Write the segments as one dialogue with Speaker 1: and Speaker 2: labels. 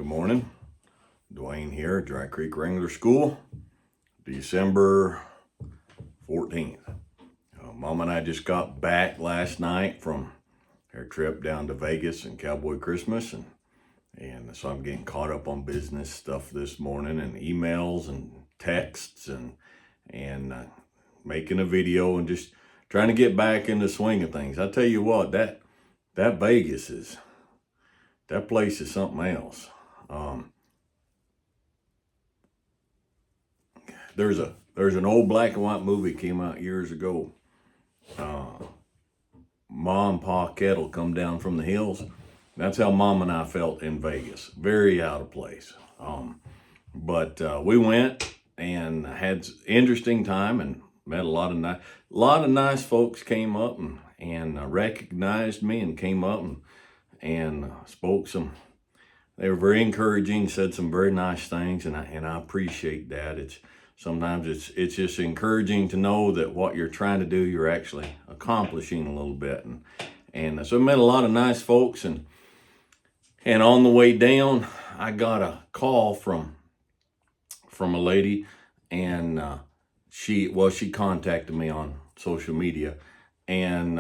Speaker 1: Good morning. Dwayne here, Dry Creek Wrangler School, December 14th. Mom and I just got back last night from our trip down to Vegas and Cowboy Christmas, and so I'm getting caught up on business stuff this morning and emails and texts and making a video and just trying to get back in the swing of things. I tell you what, that Vegas that place is something else. There's an old black and white movie came out years ago. Ma and Pa Kettle come down from the hills. That's how Mom and I felt in Vegas. Very out of place. But we went and had interesting time and met a lot of nice folks. Came up and recognized me and came up and spoke some. They were very encouraging, said some very nice things, and I appreciate that. Sometimes it's just encouraging to know that what you're trying to do, you're actually accomplishing a little bit. And so I met a lot of nice folks, and on the way down, I got a call from a lady, and she contacted me on social media, and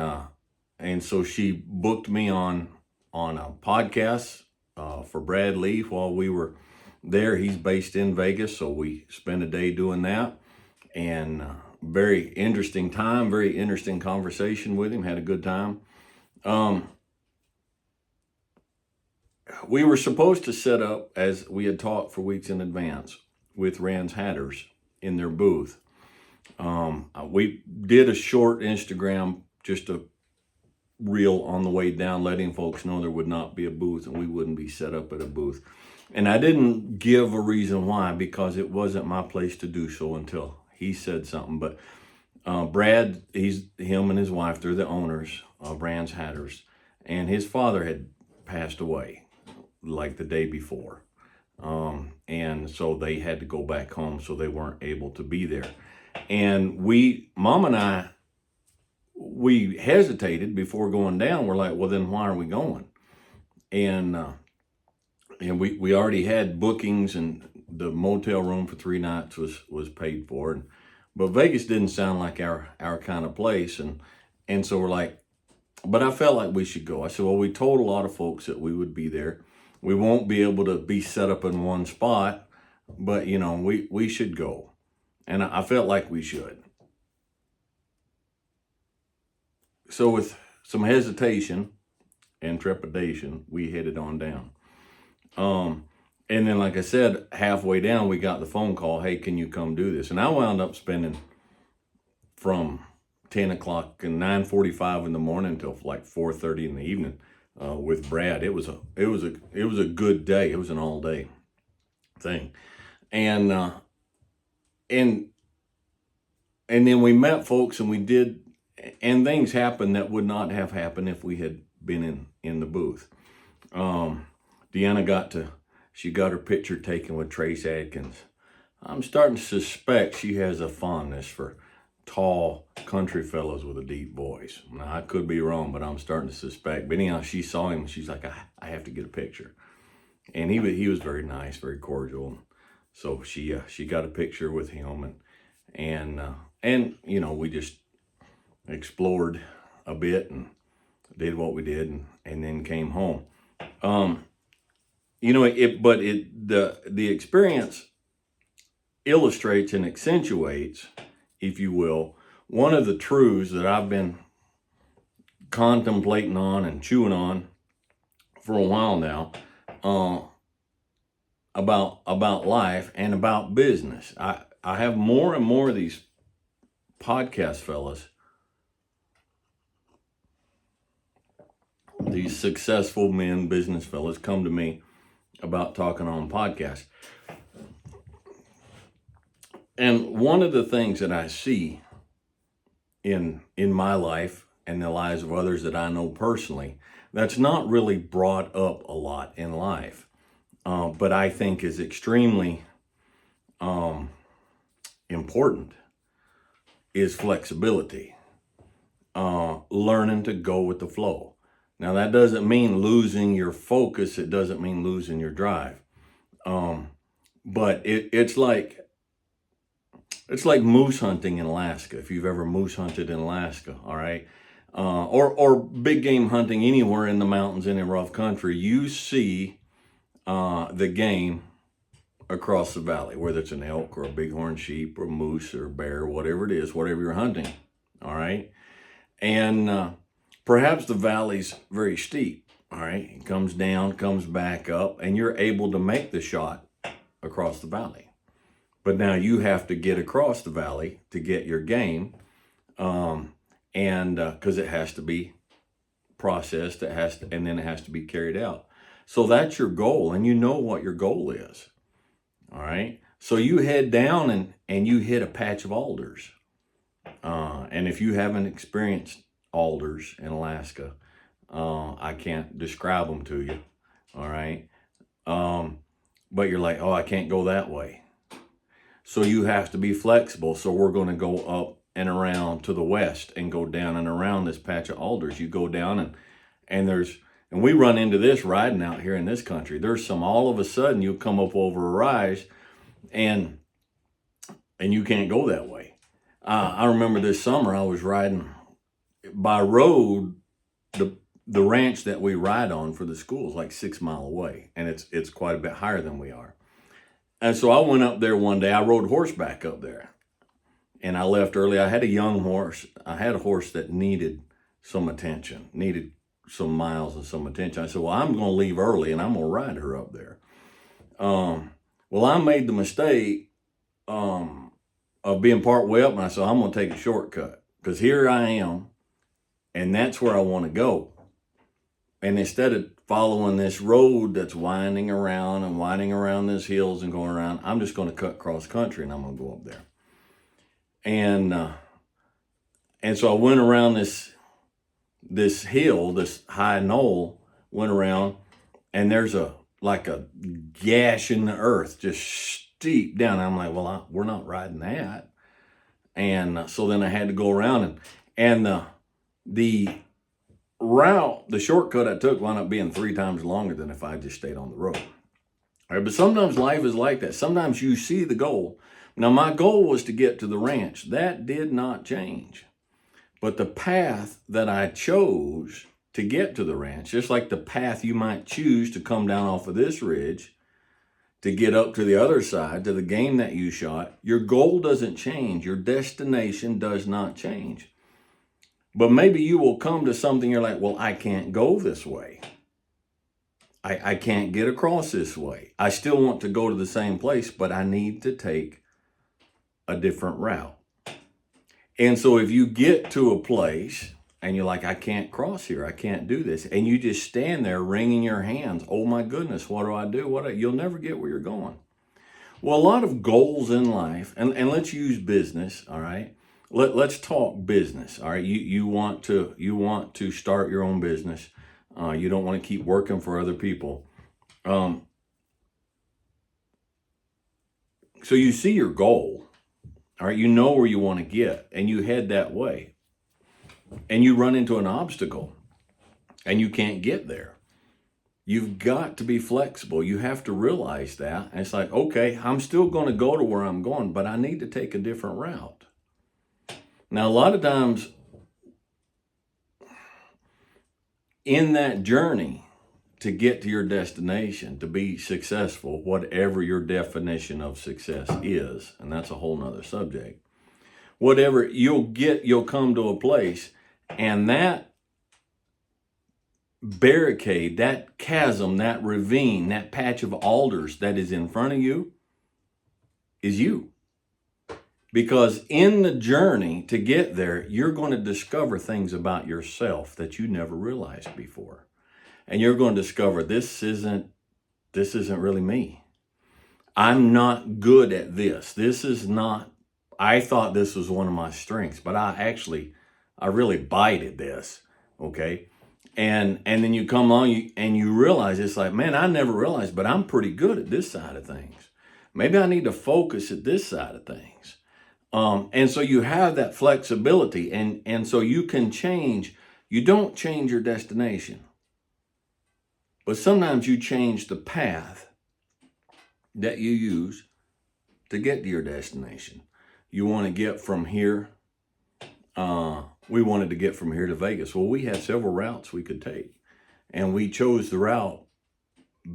Speaker 1: so she booked me on a podcast for Brad Leaf while we were there. He's based in Vegas, so we spent a day doing that, and very interesting time, very interesting conversation with him. Had a good time. We were supposed to set up, as we had talked for weeks in advance, with Rand's Hatters in their booth. We did a short Instagram, just a reel on the way down, letting folks know there would not be a booth and we wouldn't be set up at a booth. And I didn't give a reason why, because it wasn't my place to do so until he said something. But Brad, him and his wife, they're the owners of Rand's Hatters, and his father had passed away like the day before. And so they had to go back home, so they weren't able to be there. And Mom and I, we hesitated before going down. We're like, well, then why are we going? And we already had bookings, and the motel room for 3 nights was paid for. But Vegas didn't sound like our kind of place. And so we're like, but I felt like we should go. I said, well, we told a lot of folks that we would be there. We won't be able to be set up in one spot, but we should go. And I felt like we should. So with some hesitation and trepidation, we headed on down. And then, like I said, halfway down, we got the phone call, hey, can you come do this? And I wound up spending from 10 o'clock and 9:45 in the morning until like 4:30 in the evening with Brad. It was a good day. It was an all day thing. And then we met folks, and things happened that would not have happened if we had been in the booth. Deanna got her picture taken with Trace Adkins. I'm starting to suspect she has a fondness for tall country fellows with a deep voice. Now, I could be wrong, but I'm starting to suspect. But anyhow, she saw him, and she's like, I have to get a picture. And he was very nice, very cordial. So she got a picture with him, and we just explored a bit and did what we did, and then came home. The experience illustrates and accentuates, if you will, one of the truths that I've been contemplating on and chewing on for a while now, about life and about business. I have more and more of these podcast fellas, these successful men, business fellas, come to me about talking on podcasts. And one of the things that I see in my life and the lives of others that I know personally, that's not really brought up a lot in life, but I think is extremely important, is flexibility. Learning to go with the flow. Now, that doesn't mean losing your focus. It doesn't mean losing your drive. But it's like moose hunting in Alaska. If you've ever moose hunted in Alaska, all right, or big game hunting anywhere in the mountains in a rough country, you see the game across the valley, whether it's an elk or a bighorn sheep or moose or bear, whatever it is, whatever you're hunting, all right? And perhaps the valley's very steep, all right? It comes down, comes back up, and you're able to make the shot across the valley. But now you have to get across the valley to get your game, and because it has to be processed, and then it has to be carried out. So that's your goal, and you know what your goal is. All right. So you head down and you hit a patch of alders. And if you haven't experienced alders in Alaska, I can't describe them to you. All right. But you're like, oh, I can't go that way. So you have to be flexible. So we're going to go up and around to the west and go down and around this patch of alders. You go down and we run into this riding out here in this country. There's all of a sudden you come up over a rise and you can't go that way. I remember this summer I was riding by road. The ranch that we ride on for the school is like 6 miles away, and it's quite a bit higher than we are. And so I went up there one day. I rode horseback up there, and I left early. I had a young horse. I had a horse that needed some attention, needed some miles and some attention. I said, well, I'm going to leave early and I'm going to ride her up there. Well, I made the mistake of being part way up, and I said, I'm going to take a shortcut because here I am, and that's where I want to go. And instead of following this road that's winding around these hills and going around, I'm just going to cut cross country and I'm going to go up there. And so I went around this hill, this high knoll, went around, and there's like a gash in the earth, just steep down. I'm like, well, we're not riding that. And so then I had to go around, and the route, the shortcut I took wound up being 3 times longer than if I just stayed on the road. All right, but sometimes life is like that. Sometimes you see the goal. Now, my goal was to get to the ranch. That did not change. But the path that I chose to get to the ranch, just like the path you might choose to come down off of this ridge to get up to the other side, to the game that you shot, your goal doesn't change. Your destination does not change. But maybe you will come to something you're like, well, I can't go this way. I can't get across this way. I still want to go to the same place, but I need to take a different route. And so if you get to a place and you're like, I can't cross here, I can't do this, and you just stand there wringing your hands, oh my goodness, what do I do? You'll never get where you're going. Well, a lot of goals in life, and let's use business, all right? Let's talk business, all right? You want to start your own business. You don't want to keep working for other people. So you see your goal, all right? You know where you want to get, and you head that way. And you run into an obstacle, and you can't get there. You've got to be flexible. You have to realize that. And it's like, okay, I'm still going to go to where I'm going, but I need to take a different route. Now, a lot of times in that journey to get to your destination, to be successful, whatever your definition of success is, and that's a whole nother subject, whatever you'll come to a place, and that barricade, that chasm, that ravine, that patch of alders that is in front of you is you. Because in the journey to get there, you're going to discover things about yourself that you never realized before. And you're going to discover this isn't really me. I'm not good at this. I thought this was one of my strengths, but I really bite at this. Okay. And then you come along and you realize it's like, man, I never realized, but I'm pretty good at this side of things. Maybe I need to focus at this side of things. And so you have that flexibility, and so you can change. You don't change your destination, but sometimes you change the path that you use to get to your destination. You want to get from here. We wanted to get from here to Vegas. Well, we had several routes we could take, and we chose the route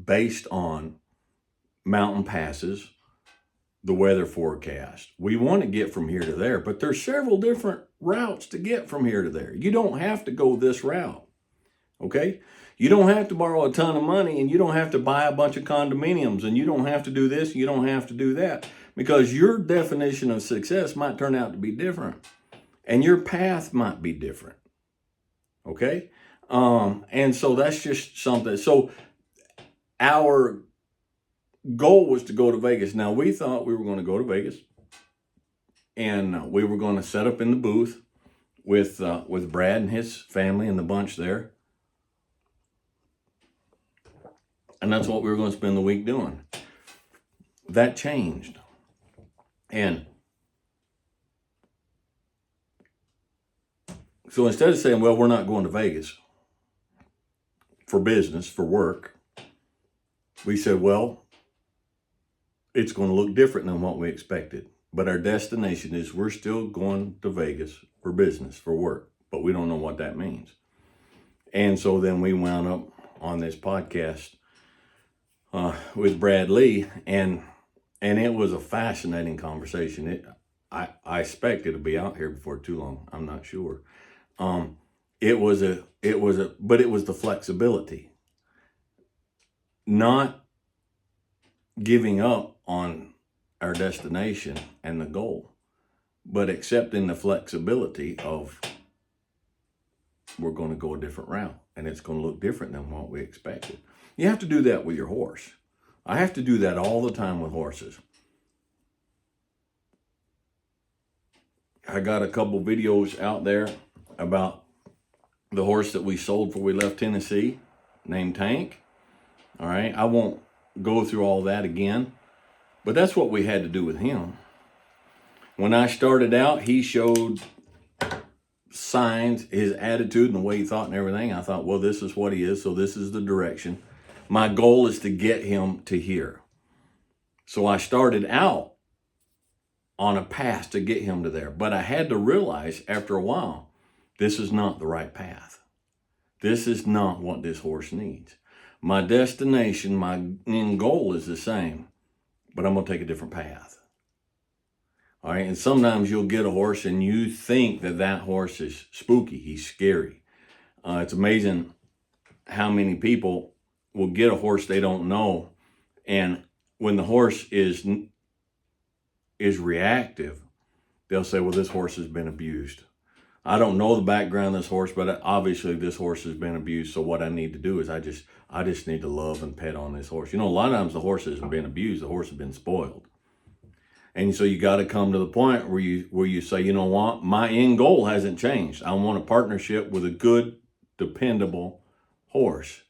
Speaker 1: based on mountain passes, the weather forecast. We want to get from here to there, but there's several different routes to get from here to there. You don't have to go this route, okay? You don't have to borrow a ton of money, and you don't have to buy a bunch of condominiums, and you don't have to do this, you don't have to do that, because your definition of success might turn out to be different, and your path might be different, okay? And so that's just something. So our goal was to go to Vegas. Now, we thought we were going to go to Vegas, and we were going to set up in the booth with Brad and his family and the bunch there. And that's what we were going to spend the week doing. That changed. And so instead of saying, well, we're not going to Vegas for business, for work, we said, well, it's going to look different than what we expected. But our destination is we're still going to Vegas for business, for work. But we don't know what that means. And so then we wound up on this podcast with Brad Lee, and it was a fascinating conversation. I expect it to be out here before too long. I'm not sure. But it was the flexibility, not giving up on our destination and the goal, but accepting the flexibility of we're going to go a different route, and it's going to look different than what we expected. You have to do that with your horse. I have to do that all the time with horses. I got a couple videos out there about the horse that we sold before we left Tennessee, named Tank. All right, I won't go through all that again, but that's what we had to do with him. When I started out, he showed signs, his attitude and the way he thought and everything. I thought, well, this is what he is, so this is the direction. My goal is to get him to here. So I started out on a path to get him to there, but I had to realize after a while, this is not the right path. This is not what this horse needs. My destination, my end goal is the same, but I'm going to take a different path. All right. And sometimes you'll get a horse and you think that horse is spooky. He's scary. It's amazing how many people will get a horse they don't know. And when the horse is reactive, they'll say, well, this horse has been abused. I don't know the background of this horse, but obviously this horse has been abused. So what I need to do is I just need to love and pet on this horse. You know, a lot of times the horse hasn't been abused. The horse has been spoiled. And so you got to come to the point where you say, you know what, my end goal hasn't changed. I want a partnership with a good, dependable horse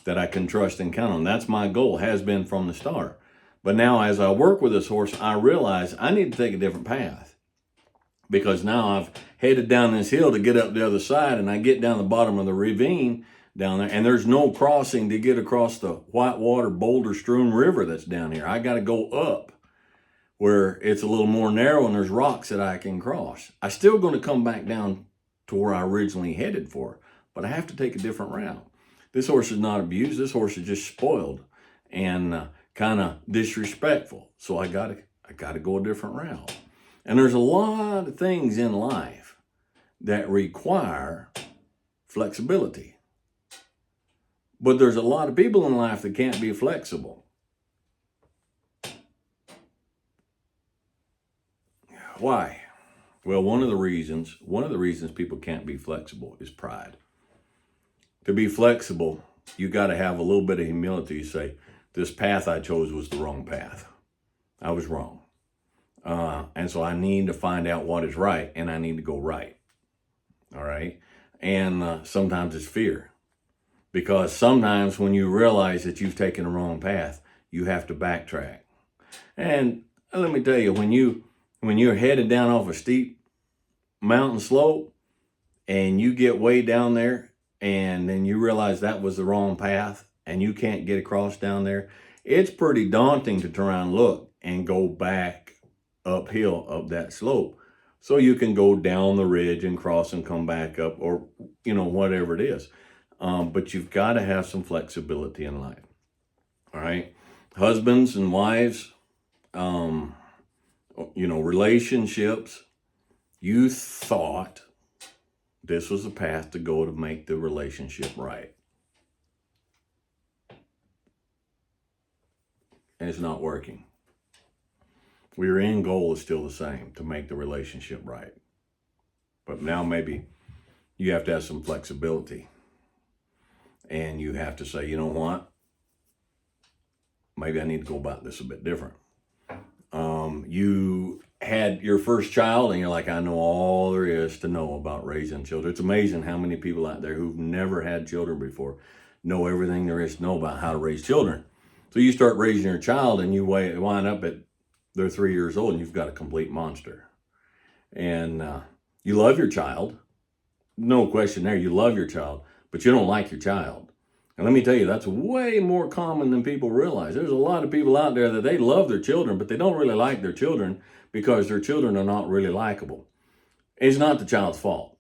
Speaker 1: that I can trust and count on. That's my goal, has been from the start. But now as I work with this horse, I realize I need to take a different path, because now I've headed down this hill to get up the other side, and I get down the bottom of the ravine down there, and there's no crossing to get across the whitewater boulder strewn river that's down here. I got to go up where it's a little more narrow and there's rocks that I can cross. I'm still going to come back down to where I originally headed for, but I have to take a different route. This horse is not abused. This horse is just spoiled and kind of disrespectful. So I got to go a different route. And there's a lot of things in life that require flexibility. But there's a lot of people in life that can't be flexible. Why? Well, one of the reasons people can't be flexible is pride. To be flexible, you got to have a little bit of humility. You say, this path I chose was the wrong path. I was wrong. And so I need to find out what is right, and I need to go right. All right? And sometimes it's fear. Because sometimes when you realize that you've taken the wrong path, you have to backtrack. And let me tell you, when you're headed down off a steep mountain slope and you get way down there and then you realize that was the wrong path and you can't get across down there, it's pretty daunting to turn around and look and go back uphill up that slope. So you can go down the ridge and cross and come back up, or, whatever it is. But you've got to have some flexibility in life. All right. Husbands and wives, relationships, you thought this was the path to go to make the relationship right. And it's not working. Your end goal is still the same, to make the relationship right. But now maybe you have to have some flexibility. And you have to say, you know what? Maybe I need to go about this a bit different. You had your first child and you're like, I know all there is to know about raising children. It's amazing how many people out there who've never had children before know everything there is to know about how to raise children. So you start raising your child and you wind up at they're 3 years old and you've got a complete monster. And you love your child. No question there. You love your child, but you don't like your child. And let me tell you, that's way more common than people realize. There's a lot of people out there that they love their children, but they don't really like their children because their children are not really likable. It's not the child's fault.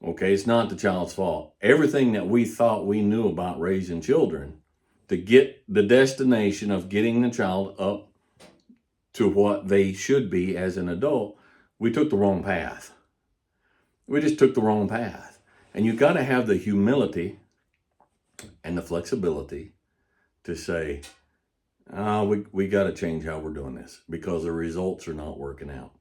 Speaker 1: Okay, it's not the child's fault. Everything that we thought we knew about raising children to get the destination of getting the child up to what they should be as an adult, we took the wrong path. We just took the wrong path. And you got to have the humility and the flexibility to say, we got to change how we're doing this because the results are not working out.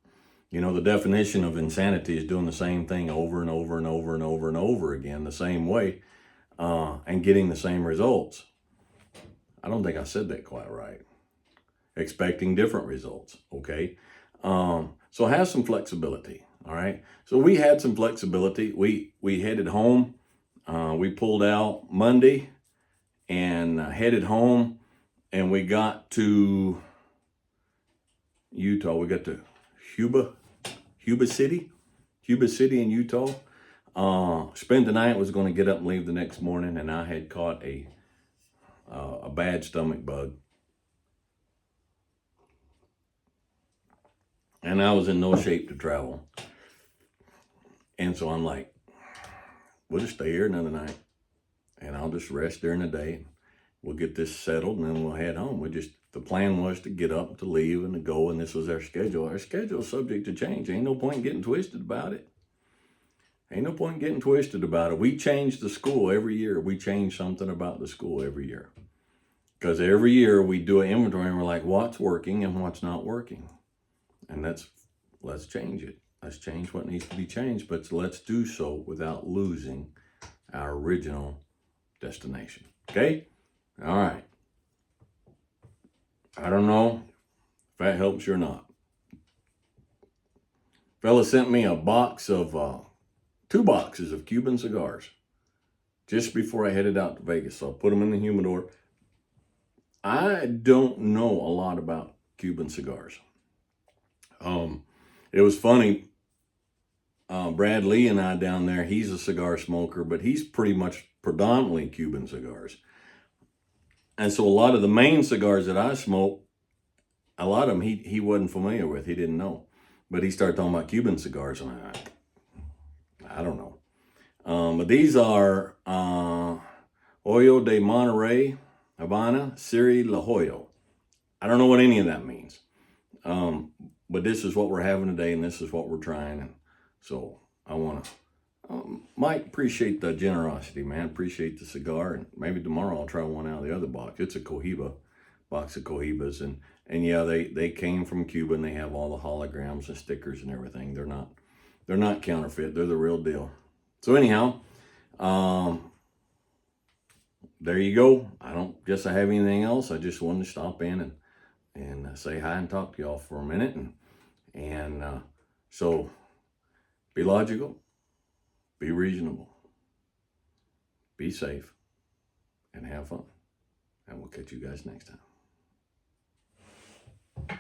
Speaker 1: The definition of insanity is doing the same thing over and over and over and over and over again, the same way, and getting the same results. I don't think I said that quite right. Expecting different results, okay? So have some flexibility, all right? So we had some flexibility. We headed home. We pulled out Monday and headed home, and we got to Utah. We got to Yuba City in Utah. Spent the night, was going to get up and leave the next morning, and I had caught a bad stomach bug. And I was in no shape to travel. And so I'm like, we'll just stay here another night and I'll just rest during the day. We'll get this settled and then we'll head home. The plan was to get up, to leave, and to go, and this was our schedule. Our schedule is subject to change. Ain't no point in getting twisted about it. We change the school every year. We change something about the school every year. Because every year we do an inventory and we're like, what's working and what's not working? And let's change it. Let's change what needs to be changed, but let's do so without losing our original destination. Okay? All right. I don't know if that helps you or not. Fella sent me a box of 2 boxes of Cuban cigars just before I headed out to Vegas. So I put them in the humidor. I don't know a lot about Cuban cigars. It was funny. Brad Lee and I down there, he's a cigar smoker, but he's pretty much predominantly Cuban cigars. And so a lot of the main cigars that I smoke, a lot of them he wasn't familiar with. He didn't know. But he started talking about Cuban cigars, and I don't know. But these are Hoyo de Monterrey, Havana, Siri La Hoyo. I don't know what any of that means. But this is what we're having today, and this is what we're trying. And so I want to, Mike, appreciate the generosity, man. Appreciate the cigar. And maybe tomorrow I'll try one out of the other box. It's a Cohiba, box of Cohibas. And yeah, they came from Cuba, and they have all the holograms and stickers and everything. They're not counterfeit. They're the real deal. So anyhow, there you go. I don't guess I have anything else. I just wanted to stop in and say hi and talk to y'all for a minute. And so be logical, be reasonable, be safe, and have fun. And we'll catch you guys next time.